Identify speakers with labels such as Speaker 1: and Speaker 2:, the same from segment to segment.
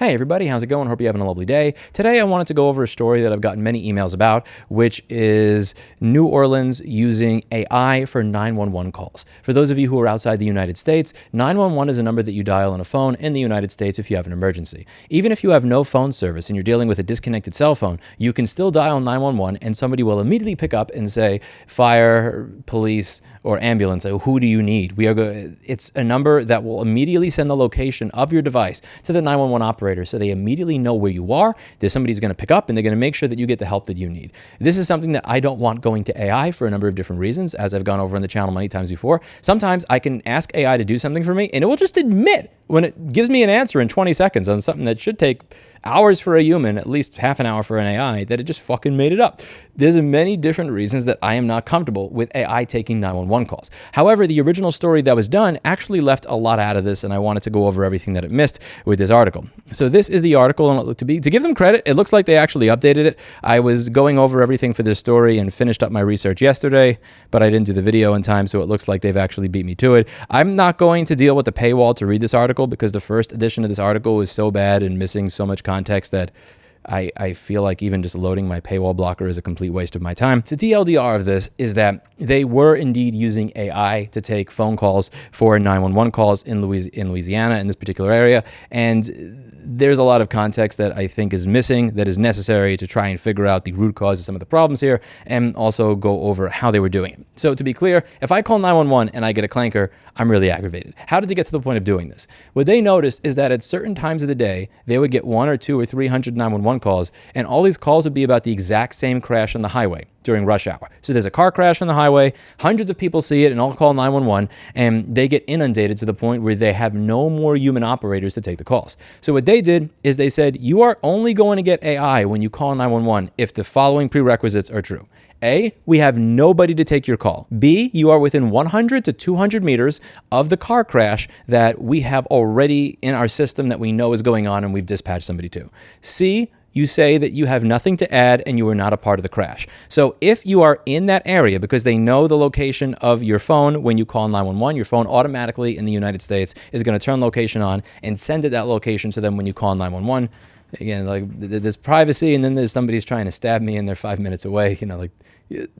Speaker 1: Hey everybody, how's it going? Hope you're having a lovely day. Today I wanted to go over a story that I've gotten many emails about, which is New Orleans using AI for 911 calls. For those of you who are outside the United States, 911 is a number that you dial on a phone in the United States if you have an emergency. Even if you have no phone service and you're dealing with a disconnected cell phone, you can still dial 911 and somebody will immediately pick up and say, fire, police, or ambulance. Who do you need? It's a number that will immediately send the location of your device to the 911 operator, so they immediately know where you are. There's somebody who's going to pick up and they're going to make sure that you get the help that you need. This is something that I don't want going to AI for a number of different reasons, as I've gone over on the channel many times before. Sometimes I can ask AI to do something for me and it will just admit when it gives me an answer in 20 seconds on something that should take hours for a human, at least half an hour for an AI, that it just fucking made it up. There's many different reasons that I am not comfortable with AI taking 911 calls. However, the original story that was done actually left a lot out of this, and I wanted to go over everything that it missed with this article. So this is the article, and it looked to give them credit, it looks like they actually updated it. I was going over everything for this story and finished up my research yesterday, but I didn't do the video in time, so it looks like they've actually beat me to it. I'm not going to deal with the paywall to read this article because the first edition of this article is so bad and missing so much context that I feel like even just loading my paywall blocker is a complete waste of my time. So TLDR of this is that they were indeed using AI to take phone calls for 911 calls in Louisiana, in this particular area, and there's a lot of context that I think is missing that is necessary to try and figure out the root cause of some of the problems here and also go over how they were doing it. So to be clear, if I call 911 and I get a clanker, I'm really aggravated. How did they get to the point of doing this? What they noticed is that at certain times of the day, they would get 100 or 200 or 300 911 calls, and all these calls would be about the exact same crash on the highway during rush hour. So there's a car crash on the highway, hundreds of people see it and all call 911, and they get inundated to the point where they have no more human operators to take the calls. So what they did is they said, you are only going to get AI when you call 911 if the following prerequisites are true. A, we have nobody to take your call. B, you are within 100 to 200 meters of the car crash that we have already in our system that we know is going on and we've dispatched somebody to. C, you say that you have nothing to add and you are not a part of the crash. So if you are in that area, because they know the location of your phone when you call 911, your phone automatically in the United States is going to turn location on and send it that location to them when you call 911. Again, like there's privacy, and then there's somebody's trying to stab me and they're 5 minutes away. You know, like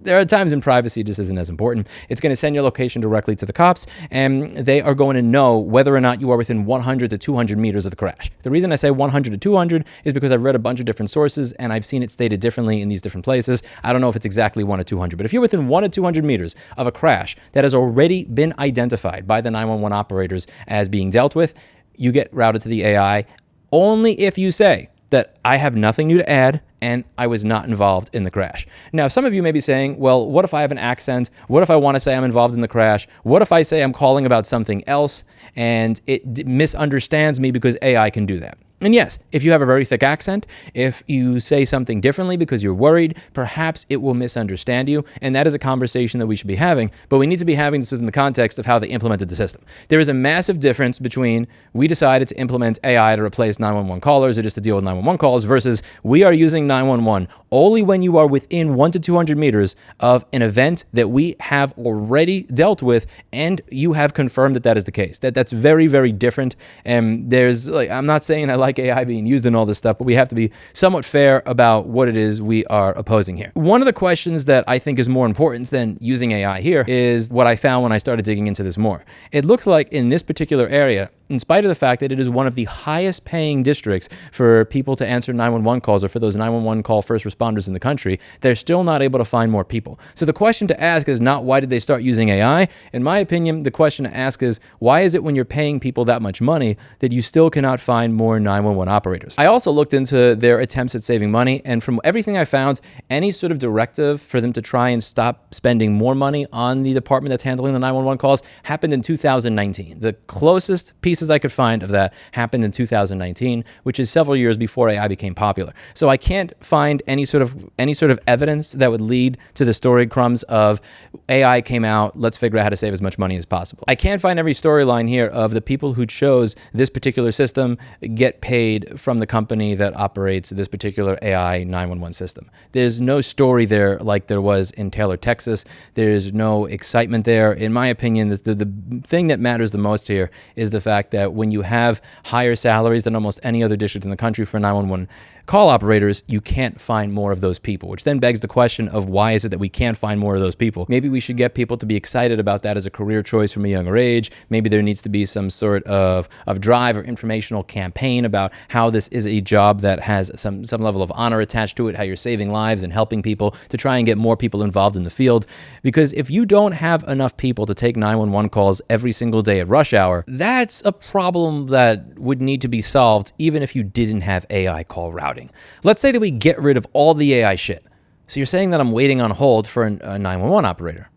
Speaker 1: there are times when privacy just isn't as important. It's going to send your location directly to the cops, and they are going to know whether or not you are within 100 to 200 meters of the crash. The reason I say 100 to 200 is because I've read a bunch of different sources and I've seen it stated differently in these different places. I don't know if it's exactly 1 to 200, but if you're within 1 to 200 meters of a crash that has already been identified by the 911 operators as being dealt with, you get routed to the AI only if you say that I have nothing new to add and I was not involved in the crash. Now, some of you may be saying, well, what if I have an accent? What if I want to say I'm involved in the crash? What if I say I'm calling about something else and it misunderstands me because AI can do that? And yes, if you have a very thick accent, if you say something differently because you're worried, perhaps it will misunderstand you, and that is a conversation that we should be having, but we need to be having this within the context of how they implemented the system. There is a massive difference between we decided to implement AI to replace 911 callers or just to deal with 911 calls versus we are using 911 only when you are within 1 to 200 meters of an event that we have already dealt with and you have confirmed that that is the case. That's very, very different. And there's I'm not saying I like AI being used in all this stuff, but we have to be somewhat fair about what it is we are opposing here. One of the questions that I think is more important than using AI here is what I found when I started digging into this more. It looks like in this particular area, in spite of the fact that it is one of the highest paying districts for people to answer 911 calls or for those 911 call first responders in the country, they're still not able to find more people. So the question to ask is not why did they start using AI? In my opinion, the question to ask is why is it when you're paying people that much money that you still cannot find more 911 operators? I also looked into their attempts at saving money, and from everything I found, any sort of directive for them to try and stop spending more money on the department that's handling the 911 calls happened in 2019. The closest pieces I could find of that happened in 2019, which is several years before AI became popular. So I can't find any sort of evidence that would lead to the story crumbs of AI came out, let's figure out how to save as much money as possible. I can't find every storyline here of the people who chose this particular system get paid paid from the company that operates this particular AI 911 system. There's no story there like there was in Taylor, Texas. There's no excitement there. In my opinion, the thing that matters the most here is the fact that when you have higher salaries than almost any other district in the country for 911 call operators, you can't find more of those people, which then begs the question of why is it that we can't find more of those people? Maybe we should get people to be excited about that as a career choice from a younger age. Maybe there needs to be some sort of drive or informational campaign about how this is a job that has some level of honor attached to it, how you're saving lives and helping people, to try and get more people involved in the field. Because if you don't have enough people to take 911 calls every single day at rush hour, that's a problem that would need to be solved even if you didn't have AI call routing. Let's say that we get rid of all the AI shit. So you're saying that I'm waiting on hold for a 911 operator.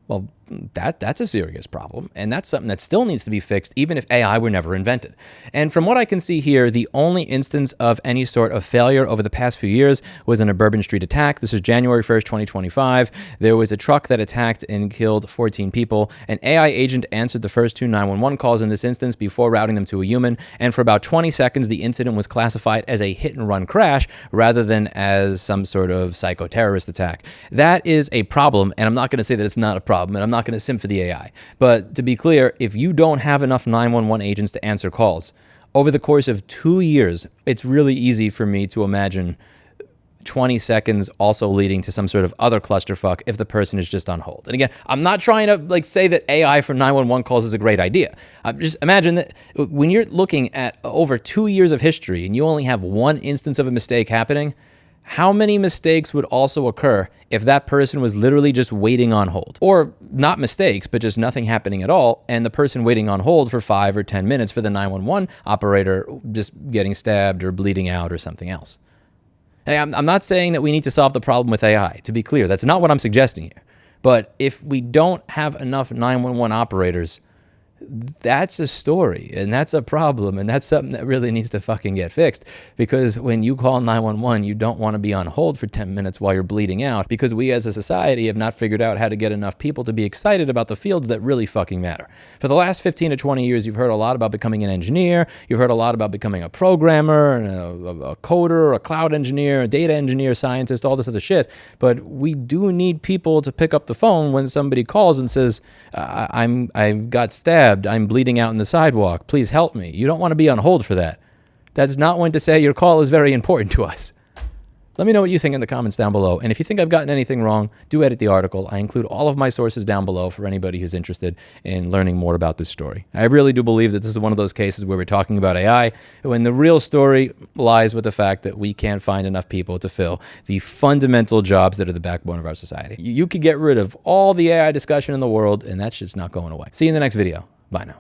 Speaker 1: Well, that's a serious problem, and that's something that still needs to be fixed even if AI were never invented. And from what I can see here, the only instance of any sort of failure over the past few years was in a Bourbon Street attack. This is January 1st, 2025. There was a truck that attacked and killed 14 people. An AI agent answered the first 2 911 calls in this instance before routing them to a human, and for about 20 seconds, the incident was classified as a hit-and-run crash rather than as some sort of psychoterrorist attack. That is a problem, and I'm not going to say that it's not a problem, and I'm not going to simp for the AI. But to be clear, if you don't have enough 911 agents to answer calls, over the course of 2 years, it's really easy for me to imagine 20 seconds also leading to some sort of other clusterfuck if the person is just on hold. And again, I'm not trying to say that AI for 911 calls is a great idea. Just imagine that when you're looking at over 2 years of history and you only have one instance of a mistake happening, how many mistakes would also occur if that person was literally just waiting on hold? Or not mistakes, but just nothing happening at all, and the person waiting on hold for 5 or 10 minutes for the 911 operator just getting stabbed or bleeding out or something else. Hey, I'm not saying that we need to solve the problem with AI. To be clear, that's not what I'm suggesting here. But if we don't have enough 911 operators, that's a story, and that's a problem, and that's something that really needs to fucking get fixed. Because when you call 911, you don't want to be on hold for 10 minutes while you're bleeding out, because we as a society have not figured out how to get enough people to be excited about the fields that really fucking matter. For the last 15 to 20 years, you've heard a lot about becoming an engineer, you've heard a lot about becoming a programmer, a coder, a cloud engineer, a data engineer, scientist, all this other shit, but we do need people to pick up the phone when somebody calls and says, I got stabbed, I'm bleeding out in the sidewalk, please help me. You don't want to be on hold for that. That's not when to say your call is very important to us. Let me know what you think in the comments down below. And if you think I've gotten anything wrong, do edit the article. I include all of my sources down below for anybody who's interested in learning more about this story. I really do believe that this is one of those cases where we're talking about AI, when the real story lies with the fact that we can't find enough people to fill the fundamental jobs that are the backbone of our society. You could get rid of all the AI discussion in the world, and that shit's not going away. See you in the next video. Bye now.